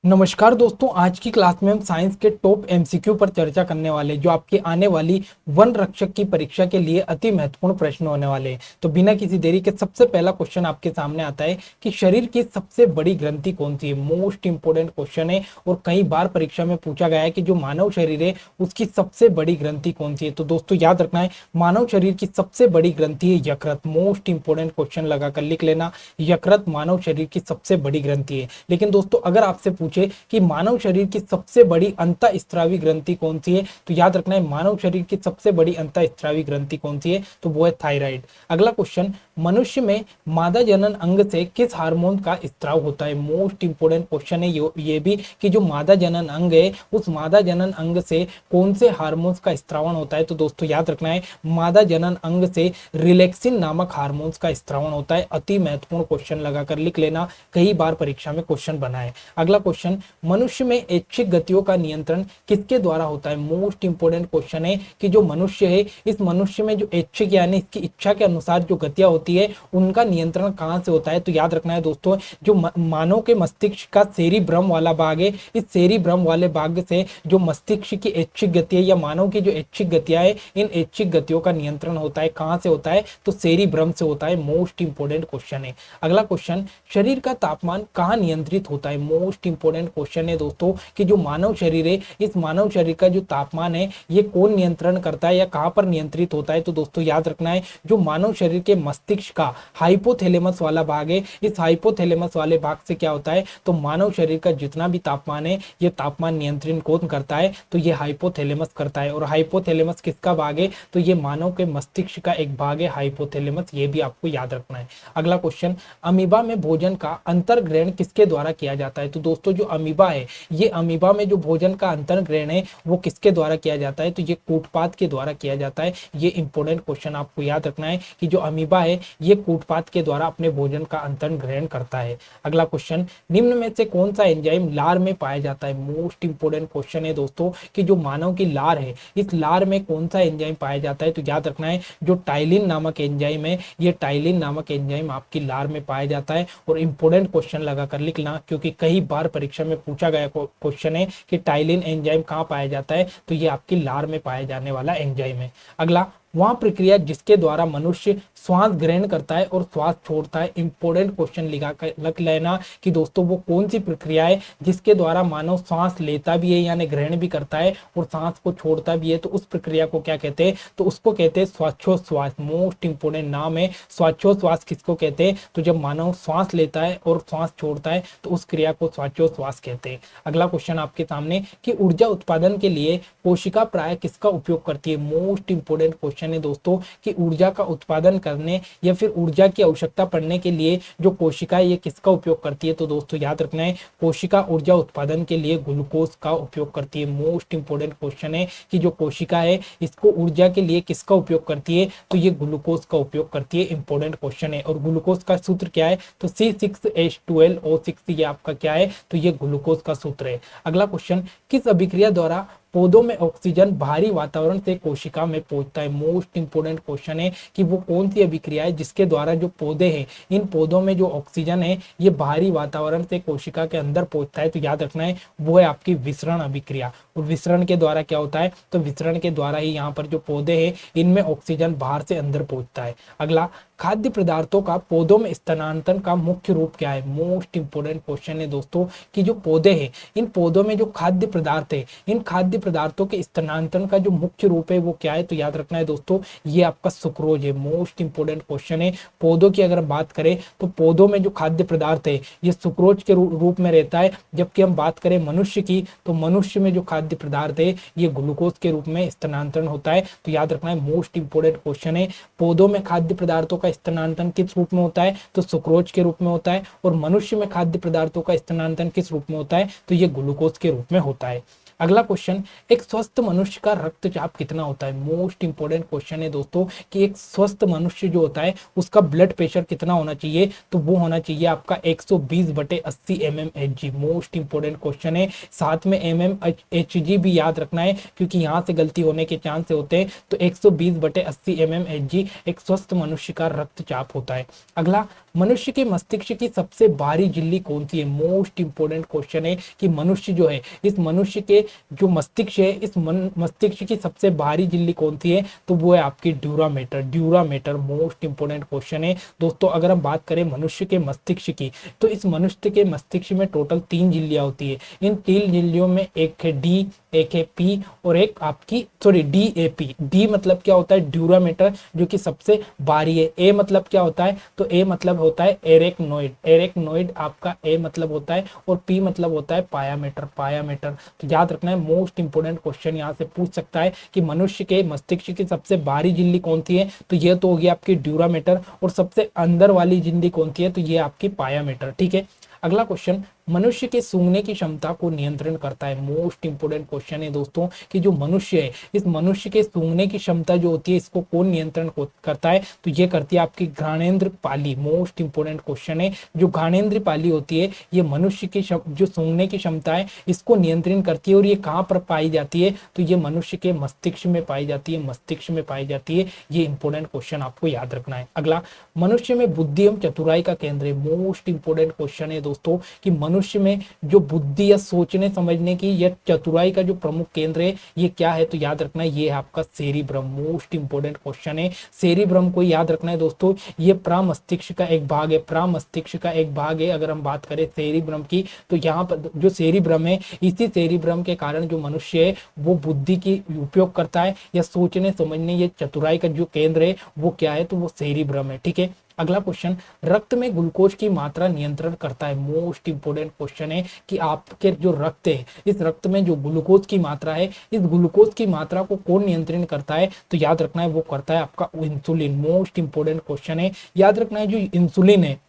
नमस्कार दोस्तों, आज की क्लास में हम साइंस के टॉप एमसीक्यू पर चर्चा करने वाले हैं, जो आपकी आने वाली वन रक्षक की परीक्षा के लिए अति महत्वपूर्ण प्रश्न होने वाले हैं। तो बिना किसी देरी के सबसे पहला क्वेश्चन आपके सामने आता है कि शरीर की सबसे बड़ी ग्रंथि कौन सी है। मोस्ट इंपोर्टेंट क्वेश्चन है और कई बार परीक्षा में पूछा गया है कि जो मानव शरीर है उसकी सबसे बड़ी ग्रंथि कौन सी है। तो दोस्तों याद रखना है, मानव शरीर की सबसे बड़ी ग्रंथि है यकृत। मोस्ट इंपोर्टेंट क्वेश्चन लगाकर लिख लेना, यकृत मानव शरीर की सबसे बड़ी ग्रंथि है। लेकिन दोस्तों अगर आपसे कि मानव शरीर की सबसे बड़ी अंतःस्रावी ग्रंथि कौन सी है, तो याद रखना है मानव शरीर की सबसे बड़ी अंतःस्रावी ग्रंथि कौन सी है, तो वो है थायराइड। अगला क्वेश्चन, मनुष्य में मादा जनन अंग से किस हार्मोन का स्त्राव होता है। मोस्ट इंपोर्टेंट क्वेश्चन है ये भी कि जो मादा जनन अंग है उस मादा जनन अंग से कौन से हार्मोन्स का स्त्रावण होता है। तो दोस्तों याद रखना है मादा जनन अंग से रिलैक्सिन नामक हार्मोन्स का स्त्रावण होता है। अति महत्वपूर्ण क्वेश्चन लगाकर लिख लेना, कई बार परीक्षा में क्वेश्चन बना है। अगला क्वेश्चन, मनुष्य में ऐच्छिक गतियों का नियंत्रण किसके द्वारा होता है। मोस्ट इंपोर्टेंट क्वेश्चन है कि जो मनुष्य है, इस मनुष्य में जो ऐच्छिक यानी इसकी इच्छा के अनुसार जो गतियां होती है उनका नियंत्रण कहां से होता है। तो याद रखना है दोस्तों, जो मानव के मस्तिष्क का सेरिब्रम वाला भाग है, इस सेरिब्रम वाले भाग से जो मस्तिष्क की ऐच्छिक गति है या मानव की जो ऐच्छिक गतियां है, इन ऐच्छिक गतियों का नियंत्रण होता है कहां से होता है, तो सेरिब्रम से होता है। मोस्ट इंपोर्टेंट क्वेश्चन है। अगला क्वेश्चन, शरीर का तापमान कहां नियंत्रित होता है। मोस्ट इंपोर्टेंट क्वेश्चन है दोस्तों कि जो मानव शरीर है, इस मानव शरीर का जो तापमान है ये कौन नियंत्रण करता है या कहां पर नियंत्रित होता है। तो दोस्तों याद रखना है, जो मानव शरीर के मस्तिष्क का हाइपोथैलेमस वाला भाग है, इस हाइपोथैलेमस वाले भाग से क्या होता है, तो मानव शरीर का जितना भी तापमान है ये तापमान नियंत्रण कौन करता है, तो ये हाइपोथैलेमस करता है। और हाइपोथैलेमस किसका भाग है, तो ये मानव के मस्तिष्क का एक भाग है हाइपोथैलेमस, ये भी आपको याद रखना है। अगला क्वेश्चन, अमीबा में भोजन का अंतर्ग्रहण किसके द्वारा किया जाता है। तो दोस्तों जो अमीबा है, ये अमीबा में जो भोजन का अंतर्ग्रहण है वो किसके द्वारा किया जाता है, तो ये कूटपाद के द्वारा किया जाता है। ये इंपॉर्टेंट क्वेश्चन आपको याद रखना है कि जो अमीबा है ये कूटपाद के द्वारा अपने भोजन का अंतर्ग्रहण करता है। अगला क्वेश्चन, निम्न में से कौन सा एंजाइम लार में पाया जाता है। मोस्ट इंपोर्टेंट क्वेश्चन है दोस्तों कि जो मानव की लार है, इस लार में कौन सा एंजाइम पाया जाता है। तो याद रखना है जो टाइलिन नामक एंजाइम है, ये टाइलिन नामक एंजाइम आपकी लार में पाया जाता है। और इंपोर्टेंट क्वेश्चन लगाकर लिखना, क्योंकि कई बार परीक्षा में पूछा गया क्वेश्चन है कि टाइलिन एंजाइम कहाँ पाया जाता है, तो ये आपकी लार में पाया जाने वाला एंजाइम है। अगला, वह प्रक्रिया जिसके द्वारा मनुष्य श्वास ग्रहण करता है और श्वास छोड़ता है। इंपोर्टेंट क्वेश्चन लिख लेना कि दोस्तों वो कौन सी प्रक्रिया है जिसके द्वारा मानव श्वास लेता भी है यानी ग्रहण भी करता है और सांस को छोड़ता भी है, तो उस प्रक्रिया को क्या कहते हैं, तो उसको कहते हैं श्वासोच्छ्वास। मोस्ट इंपोर्टेंट नाम है श्वासोच्छ्वास। किसको कहते हैं, तो जब मानव श्वास लेता है और श्वास छोड़ता है तो उस क्रिया को श्वासोच्छ्वास कहते हैं। अगला क्वेश्चन आपके सामने कि ऊर्जा उत्पादन के लिए कोशिका प्राय किसका उपयोग करती है। मोस्ट इंपोर्टेंट क्वेश्चन है दोस्तों कि ऊर्जा का उत्पादन करने या फिर ऊर्जा की आवश्यकता पड़ने के लिए जो कोशिका है ये किसका उपयोग करती है। तो दोस्तों याद रखना है कोशिका ऊर्जा उत्पादन के लिए ग्लूकोज का उपयोग करती है। मोस्ट इंपोर्टेंट क्वेश्चन है कि जो कोशिका है इसको ऊर्जा के लिए किसका उपयोग करती है, तो ये ग्लूकोज का उपयोग करती है। इंपोर्टेंट क्वेश्चन है। और ग्लूकोज का सूत्र क्या है, तो C6H12O6, ये आपका क्या है, तो ये ग्लूकोज का सूत्र है। अगला क्वेश्चन, किस अभिक्रिया द्वारा पौधों में ऑक्सीजन बाहरी वातावरण से कोशिका में पहुंचता है। मोस्ट इंपोर्टेंट क्वेश्चन है कि वो कौन सी अभिक्रिया है जिसके द्वारा जो पौधे हैं, इन पौधों में जो ऑक्सीजन है ये बाहरी वातावरण से कोशिका के अंदर पहुंचता है। तो याद रखना है वो है आपकी विसरण अभिक्रिया। और विसरण के द्वारा क्या होता है, तो विसरण के द्वारा ही यहाँ पर जो पौधे हैं इनमें ऑक्सीजन बाहर से अंदर पहुंचता है। अगला, खाद्य पदार्थों का पौधों में स्थानांतरण का मुख्य रूप क्या है। मोस्ट इंपोर्टेंट क्वेश्चन है दोस्तों कि जो पौधे हैं, इन पौधों में जो खाद्य पदार्थ है, इन खाद्य पदार्थों के स्थानांतरण का जो मुख्य रूप है वो क्या है, तो याद रखना है दोस्तों ये आपका सुक्रोज है। मोस्ट इंपोर्टेंट क्वेश्चन है। पौधों की अगर बात करें तो पौधों में जो खाद्य पदार्थ है ये सुक्रोज के रूप में रहता है, जबकि हम बात करें मनुष्य की तो मनुष्य में जो खाद्य पदार्थ है ये ग्लूकोज के रूप में स्थानांतरण होता है। तो याद रखना है मोस्ट इंपोर्टेंट क्वेश्चन है, पौधों में खाद्य पदार्थों का स्थानांतरण किस रूप में होता है, तो सुक्रोज के रूप में होता है। और मनुष्य में खाद्य पदार्थों का स्थानांतरण किस रूप में होता है, तो ये ग्लूकोज के रूप में होता है। अगला क्वेश्चन, एक स्वस्थ मनुष्य का रक्तचाप कितना होता है। मोस्ट इंपोर्टेंट क्वेश्चन है दोस्तों कि एक स्वस्थ मनुष्य जो होता है उसका ब्लड प्रेशर कितना होना चाहिए, तो वो होना चाहिए आपका 120/80 mmHg। मोस्ट इंपोर्टेंट क्वेश्चन है। साथ में mmHg भी याद रखना है क्योंकि यहाँ से गलती होने के चांस होते हैं। तो 120/80 mmHg एक स्वस्थ मनुष्य का रक्तचाप होता है। अगला, मनुष्य के मस्तिष्क की सबसे बाहरी झिल्ली कौन सी है? मोस्ट इंपोर्टेंट क्वेश्चन है कि मनुष्य जो है, इस मनुष्य के जो मस्तिष्क है, इस मस्तिष्क की सबसे बाहरी झिल्ली कौन सी है? तो वो है आपकी dura mater. Dura mater most important question है दोस्तों। अगर हम बात करें मनुष्य के मस्तिष्क की, तो इस मनुष्य के मस्तिष्क में टोटल 3 झिल्लियां होती है। इन 3 झिल्लियों में एक है डी, एक है पी और एक आपकी डी ए पी। डी मतलब क्या होता है? ड्यूरामीटर, जो कि सबसे बाहरी है। ए मतलब क्या होता है? तो ए मतलब होता है एरेक्नोइड। एरेक्नोइड आपका ए मतलब होता है, और पी मतलब होता है पायामीटर। पायामीटर तो याद रखना है, मोस्ट इंपोर्टेंट क्वेश्चन यहाँ से पूछ सकता है कि मनुष्य के मस्तिष्क की सबसे बाहरी झिल्ली कौन सी है? तो ये तो होगी आपकी ड्यूरामीटर, और सबसे अंदर वाली झिल्ली कौन सी है? तो ये आपकी पायामीटर। ठीक है, अगला क्वेश्चन, मनुष्य के सूंघने की क्षमता को नियंत्रण करता है। मोस्ट इंपोर्टेंट क्वेश्चन है दोस्तों कि जो मनुष्य है, इस मनुष्य के सूंघने की क्षमता जो होती है, इसको कौन नियंत्रण करता है? तो ये करती है आपकी घ्राणेंद्र पाली। मोस्ट इंपोर्टेंट क्वेश्चन है, जो घ्राणेंद्र पाली होती है, ये मनुष्य की जो सूंघने की क्षमता है, इसको नियंत्रण करती है। और ये कहाँ पर पाई जाती है? तो ये मनुष्य के मस्तिष्क में पाई जाती है। मस्तिष्क में पाई जाती है। ये इंपोर्टेंट क्वेश्चन आपको याद रखना है। अगला, मनुष्य में बुद्धि एवं चतुराई का केंद्र है। मोस्ट इंपोर्टेंट क्वेश्चन है दोस्तों कि मनुष्य में जो बुद्धि या सोचने समझने की या चतुराई का जो प्रमुख केंद्र है, ये क्या है? तो याद रखना है, ये है आपका सेरिब्रम। मोस्ट इंपोर्टेंट क्वेश्चन है। सेरिब्रम को याद रखना है दोस्तों, ये प्रामस्तिष्क का एक भाग है। प्रामस्तिष्क का एक भाग है। अगर हम बात करें सेरिब्रम की, तो यहाँ पर जो सेरिब्रम है, इसी सेरिब्रम के कारण जो मनुष्य है वो बुद्धि की उपयोग करता है, या सोचने समझने या चतुराई का जो केंद्र है वो क्या है? तो वो सेरिब्रम है। ठीक है, अगला क्वेश्चन, रक्त में ग्लूकोज की मात्रा नियंत्रण करता है। मोस्ट इंपोर्टेंट क्वेश्चन है कि आपके जो रक्त है, इस रक्त में जो ग्लूकोज की मात्रा है, इस ग्लूकोज की मात्रा को कौन नियंत्रण करता है? तो याद रखना है, वो करता है आपका इंसुलिन। मोस्ट इंपोर्टेंट क्वेश्चन है, याद रखना है, जो इंसुलिन है,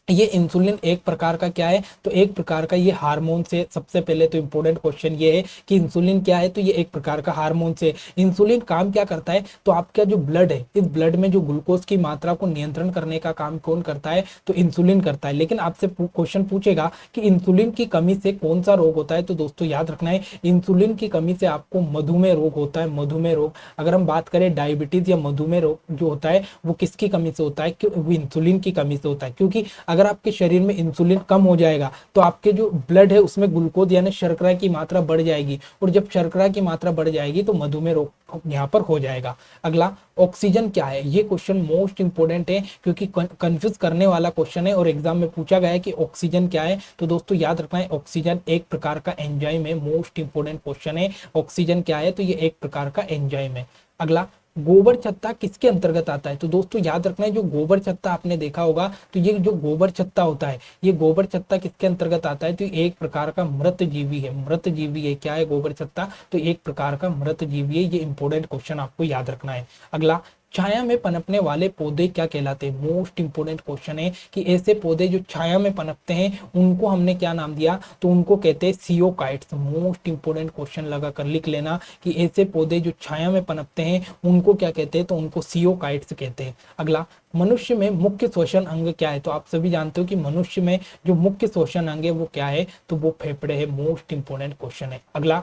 ये इंसुलिन एक प्रकार का क्या है? तो एक प्रकार का ये हार्मोन से, सबसे पहले तो इंपॉर्टेंट क्वेश्चन ये है कि इंसुलिन क्या है? तो ये एक प्रकार का हार्मोन से। इंसुलिन काम क्या करता है? तो आपका जो ब्लड है, इस ब्लड में जो ग्लूकोज की मात्रा को नियंत्रण करने का काम कौन करता है? तो इंसुलिन करता है। लेकिन आपसे क्वेश्चन पूछेगा कि इंसुलिन की कमी से कौन सा रोग होता है? तो दोस्तों याद रखना है, इंसुलिन की कमी से आपको मधुमेह रोग होता है। मधुमेह रोग, अगर हम बात करें डायबिटीज या मधुमेह रोग जो होता है, वो किसकी कमी से होता है? वो इंसुलिन की कमी से होता है। क्योंकि अगर आपके शरीर में इंसुलिन कम हो जाएगा, तो आपके जो ब्लड है उसमें ग्लूकोज यानी शर्करा की मात्रा बढ़ जाएगी, और जब शर्करा की मात्रा बढ़ जाएगी तो मधुमेह रोग यहाँ पर हो जाएगा। अगला, ऑक्सीजन क्या है? ये क्वेश्चन मोस्ट इंपोर्टेंट है, क्योंकि कंफ्यूज करने वाला क्वेश्चन है और एग्जाम में पूछा गया है कि ऑक्सीजन क्या है। तो दोस्तों याद रखना है, ऑक्सीजन एक प्रकार का एंजाइम है। मोस्ट इंपोर्टेंट क्वेश्चन है, ऑक्सीजन क्या है? तो ये एक प्रकार का एंजाइम है। अगला, गोबर छत्ता किसके अंतर्गत आता है? तो दोस्तों याद रखना है, जो गोबर छत्ता आपने देखा होगा, तो ये जो गोबर छत्ता होता है, ये गोबर छत्ता किसके अंतर्गत आता है? तो एक प्रकार का मृत जीवी है। मृत जीवी है। क्या है गोबर छत्ता? तो एक प्रकार का मृत जीवी है। ये इंपोर्टेंट क्वेश्चन आपको याद रखना है। अगला, छाया में पनपने वाले पौधे क्या कहलाते हैं? मोस्ट इंपोर्टेंट क्वेश्चन है कि ऐसे पौधे जो छाया में पनपते हैं, उनको हमने क्या नाम दिया? तो उनको कहते हैं सियोकाइट्स। मोस्ट इंपोर्टेंट क्वेश्चन लगा कर लिख लेना कि ऐसे पौधे जो छाया में पनपते हैं, उनको क्या कहते हैं? तो उनको सियोकाइट्स कहते हैं। अगला, मनुष्य में मुख्य श्वसन अंग क्या है? तो आप सभी जानते हो कि मनुष्य में जो मुख्य श्वसन अंग है वो क्या है? तो वो फेफड़े है। मोस्ट इंपोर्टेंट क्वेश्चन है। अगला,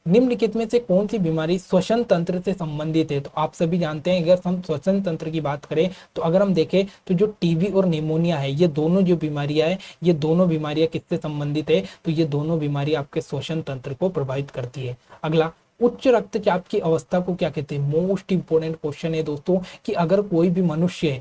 निम्नलिखित में से कौन सी बीमारी श्वसन तंत्र से संबंधित है? तो आप सभी जानते हैं, अगर हम श्वसन तंत्र की बात करें, तो अगर हम देखें तो जो टीबी और निमोनिया है, ये दोनों जो बीमारियां है, ये दोनों बीमारियां किससे संबंधित है? तो ये दोनों बीमारियां आपके श्वसन तंत्र को प्रभावित करती है। अगला, उच्च रक्तचाप की अवस्था को क्या कहते हैं? मोस्ट इंपोर्टेंट क्वेश्चन है दोस्तों कि अगर कोई भी मनुष्य है,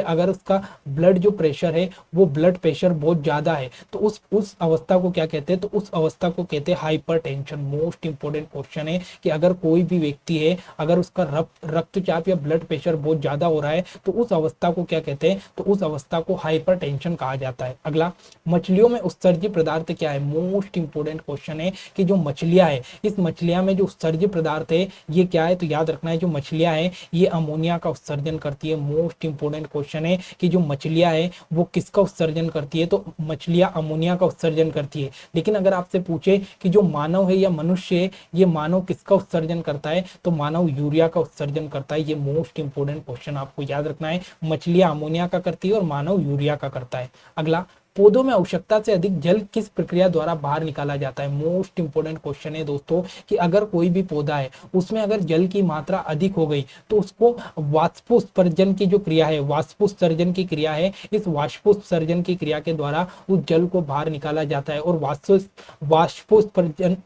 अगर उसका ब्लड जो प्रेशर है, वो ब्लड प्रेशर बहुत ज्यादा है, तो उस अवस्था को क्या कहते हैं? तो उस अवस्था को कहते हैं हाइपरटेंशन। मोस्ट इंपोर्टेंट क्वेश्चन है कि अगर कोई भी व्यक्ति है, अगर उसका रक्तचाप या ब्लड प्रेशर बहुत ज्यादा हो रहा है, तो उस अवस्था को क्या कहते हैं? तो उस अवस्था को हाइपरटेंशन कहा जाता है। अगला, मछलियों में उत्सर्जित पदार्थ क्या है? मोस्ट इंपोर्टेंट क्वेश्चन है कि जो मछलियां है, इस मछलियां में जो उत्सर्ज्य पदार्थ है ये क्या है? तो याद रखना है, जो मछलियां है ये अमोनिया का उत्सर्जन करती है। मोस्ट इंपोर्टेंट क्वेश्चन है कि जो मछलियां है वो किसका उत्सर्जन करती है? तो मछलियां अमोनिया का उत्सर्जन करती है। लेकिन अगर आपसे पूछे कि जो मानव है या मनुष्य है, ये मानव किसका उत्सर्जन करता है? तो मानव यूरिया का उत्सर्जन करता है। ये मोस्ट इंपोर्टेंट क्वेश्चन आपको याद रखना है, मछलियां अमोनिया का करती है और मानव यूरिया का करता है। अगला, पौधों में आवश्यकता से अधिक जल किस प्रक्रिया द्वारा बाहर निकाला जाता है। मोस्ट इंपोर्टेंट क्वेश्चन है दोस्तों कि अगर कोई भी पौधा है उसमें अगर जल की मात्रा अधिक हो गई तो उसको वाष्पोत्सर्जन की जो क्रिया है, वाष्पोत्सर्जन की क्रिया है, इस वाष्पोत्सर्जन की क्रिया के द्वारा उस जल को बाहर निकाला जाता है। और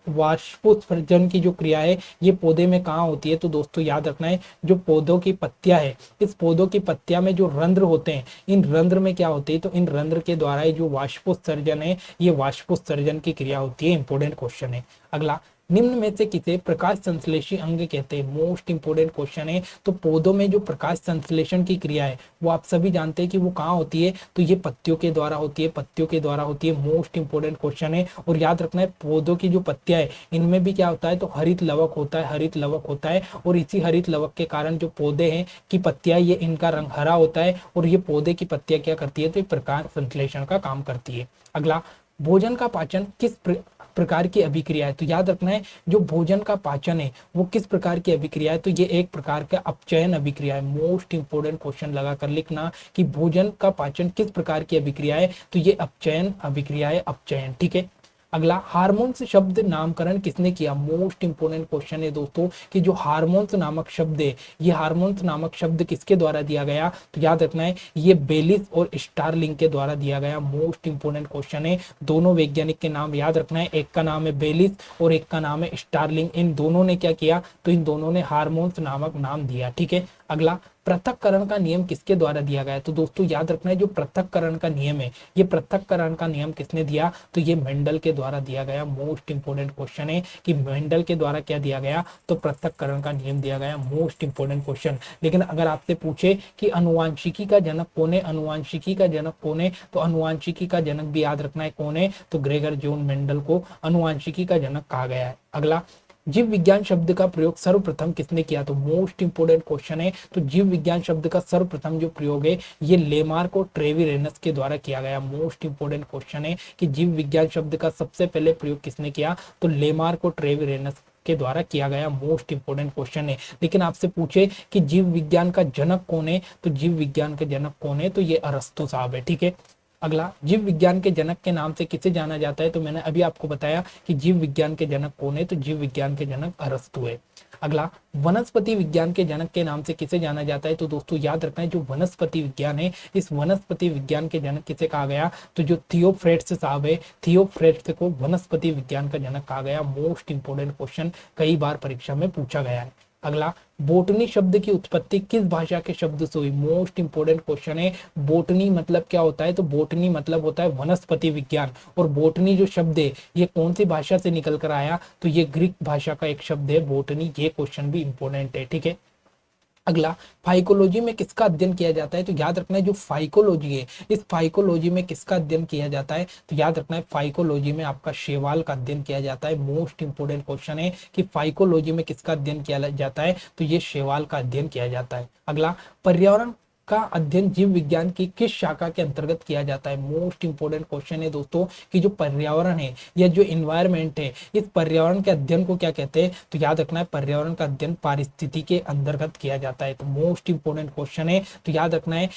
वाष्पोत्सर्जन की जो क्रिया है ये पौधे में कहाँ होती है, तो दोस्तों याद रखना है जो पौधों की पत्तियां है, इस पौधों की पत्तियां में जो रंध्र होते हैं, इन रंध्र में क्या होते हैं, तो इन रंध्र के द्वारा ये जो वाष्पोत्सर्जन है ये वाष्पोत्सर्जन की क्रिया होती है। इंपॉर्टेंट क्वेश्चन है। अगला, निम्न में से किसे प्रकाश संश्लेषी अंग कहते हैं। मोस्ट इंपोर्टेंट क्वेश्चन है। तो पौधों में जो प्रकाश संश्लेषण की क्रिया है वो आप सभी जानते हैं कि वो कहाँ होती है, तो ये पत्तियों के द्वारा होती है, पत्तियों के द्वारा होती है। मोस्ट इंपोर्टेंट क्वेश्चन है। और याद रखना है पौधों की जो पत्तियां है इनमें भी क्या होता है, तो हरित लवक होता है, हरित लवक होता है। और इसी हरित लवक के कारण जो पौधे हैं की पत्तियां, ये इनका रंग हरा होता है और ये पौधे की पत्तियां क्या करती है, तो प्रकाश संश्लेषण का काम करती है। अगला, भोजन का पाचन किस प्रकार की अभिक्रिया है। तो याद रखना है जो भोजन का पाचन है वो किस प्रकार की अभिक्रिया है, तो ये एक प्रकार का अपचयन अभिक्रिया है। मोस्ट इंपोर्टेंट क्वेश्चन लगा कर लिखना कि भोजन का पाचन किस प्रकार की अभिक्रिया है, तो ये अपचयन अभिक्रिया है, अपचयन। ठीक है। अगला, हार्मोन्स शब्द नामकरण किसने किया। मोस्ट इंपोर्टेंट क्वेश्चन है दोस्तों कि जो हार्मोन्स नामक शब्द है ये हार्मोन्स नामक शब्द किसके द्वारा दिया गया, तो याद रखना है ये बेलिस और स्टारलिंग के द्वारा दिया गया। मोस्ट इंपोर्टेंट क्वेश्चन है। दोनों वैज्ञानिक के नाम याद रखना है, एक का नाम है बेलिस और एक का नाम है स्टारलिंग। इन दोनों ने क्या किया, तो इन दोनों ने हार्मोन्स नामक नाम दिया। ठीक है। अगला, पृथक्करण का नियम किसके द्वारा दिया गया है, तो दोस्तों याद रखना है जो पृथक्करण का नियम है ये पृथक्करण का नियम किसने दिया, तो ये मेंडल के द्वारा दिया गया। मोस्ट इंपोर्टेंट क्वेश्चन है कि मेंडल के द्वारा क्या दिया गया, तो पृथक्करण का नियम दिया गया। Most important question. लेकिन अगर आपसे पूछे कि अनुवांशिकी का जनक कौन है, अनुवांशिकी का जनक कौन है, तो अनुवांशिकी का जनक भी याद रखना है कौन है, तो ग्रेगर जॉन मेंडल को अनुवांशिकी का जनक कहा गया है। अगला, जीव विज्ञान शब्द का प्रयोग सर्वप्रथम किसने किया, तो मोस्ट इंपोर्टेंट क्वेश्चन है। तो जीव विज्ञान शब्द का सर्वप्रथम जो प्रयोग है ये लेमार्क और ट्रेविरेनस के द्वारा किया गया। मोस्ट इंपोर्टेंट क्वेश्चन है कि जीव विज्ञान शब्द का सबसे पहले प्रयोग किसने किया, तो लेमार्क और ट्रेविरेनस के द्वारा किया गया। मोस्ट इंपोर्टेंट क्वेश्चन है। लेकिन आपसे पूछे कि जीव विज्ञान का जनक कौन है, तो जीव विज्ञान का जनक कौन है, तो ये अरस्तु साहब है। ठीक है। अगला, जीव विज्ञान के जनक के नाम से किसे जाना जाता है, तो मैंने अभी आपको बताया कि जीव विज्ञान के जनक कौन है, तो जीव विज्ञान के जनक अरस्तु है। अगला, वनस्पति विज्ञान के जनक के नाम से किसे जाना जाता है, तो दोस्तों याद रखना है जो वनस्पति विज्ञान है इस वनस्पति विज्ञान के जनक किसे कहा गया, तो जो थियोफ्रेट्स साहब है, थियोफ्रेट्स को वनस्पति विज्ञान का जनक कहा गया। मोस्ट इंपोर्टेंट क्वेश्चन कई बार परीक्षा में पूछा गया है। अगला, बोटनी शब्द की उत्पत्ति किस भाषा के शब्द से हुई। मोस्ट इंपोर्टेंट क्वेश्चन है। बोटनी मतलब क्या होता है, तो बोटनी मतलब होता है वनस्पति विज्ञान। और बोटनी जो शब्द है ये कौन सी भाषा से निकल कर आया, तो ये ग्रीक भाषा का एक शब्द है बोटनी। ये क्वेश्चन भी इंपोर्टेंट है। ठीक है। अगला, फाइकोलॉजी में किसका अध्ययन किया जाता है, तो याद रखना है जो फाइकोलॉजी है इस फाइकोलॉजी में किसका अध्ययन किया जाता है, तो याद रखना है फाइकोलॉजी में आपका शैवाल का अध्ययन किया जाता है। मोस्ट इंपोर्टेंट क्वेश्चन है कि फाइकोलॉजी में किसका अध्ययन किया जाता है, तो ये शैवाल का अध्ययन किया जाता है। अगला, पर्यावरण का अध्ययन जीव विज्ञान की किस शाखा के अंतर्गत किया जाता है। मोस्ट इंपोर्टेंट क्वेश्चन है दोस्तों कि जो पर्यावरण है या जो इन्वायरमेंट है इस पर्यावरण के अध्ययन को क्या कहते हैं, तो याद रखना है पर्यावरण का अध्ययन पारिस्थिति के अंतर्गत किया जाता है। तो मोस्ट इंपोर्टेंट क्वेश्चन है। तो याद रखना है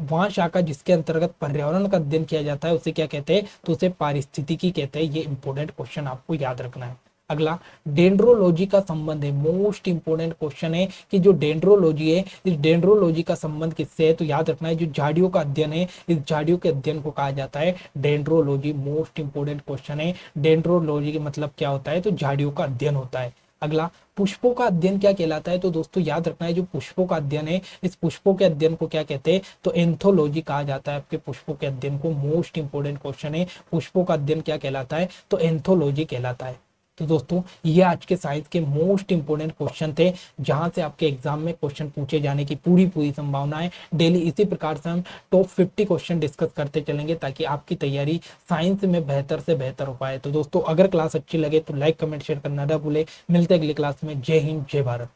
वहां शाखा जिसके अंतर्गत पर्यावरण का अध्ययन किया जाता है उसे क्या कहते हैं, तो उसे पारिस्थितिकी कहते हैं। ये इंपोर्टेंट क्वेश्चन आपको याद रखना है। अगला, डेंड्रोलॉजी का संबंध है। मोस्ट इंपोर्टेंट क्वेश्चन है कि जो डेंड्रोलॉजी है इस डेंड्रोलॉजी का संबंध किससे है, तो याद रखना है जो झाड़ियों का अध्ययन है इस झाड़ियों के अध्ययन को कहा जाता है डेंड्रोलॉजी। मोस्ट इंपोर्टेंट क्वेश्चन है। डेंड्रोलॉजी के मतलब क्या होता है, तो झाड़ियों का अध्ययन होता है। अगला, पुष्पों का अध्ययन क्या कहलाता है, तो दोस्तों याद रखना है जो पुष्पों का अध्ययन है इस पुष्पों के अध्ययन को क्या कहते हैं, तो एंथोलॉजी कहा जाता है आपके पुष्पों के अध्ययन को। मोस्ट इंपोर्टेंट क्वेश्चन है। पुष्पों का अध्ययन क्या कहलाता है, तो एंथोलॉजी कहलाता है। तो दोस्तों ये आज के साइंस के मोस्ट इंपोर्टेंट क्वेश्चन थे जहां से आपके एग्जाम में क्वेश्चन पूछे जाने की पूरी संभावना है। डेली इसी प्रकार से हम टॉप 50 क्वेश्चन डिस्कस करते चलेंगे ताकि आपकी तैयारी साइंस में बेहतर से बेहतर हो पाए। तो दोस्तों अगर क्लास अच्छी लगे तो लाइक कमेंट शेयर करना ना भूले। मिलते हैं अगली क्लास में। जय हिंद, जय भारत।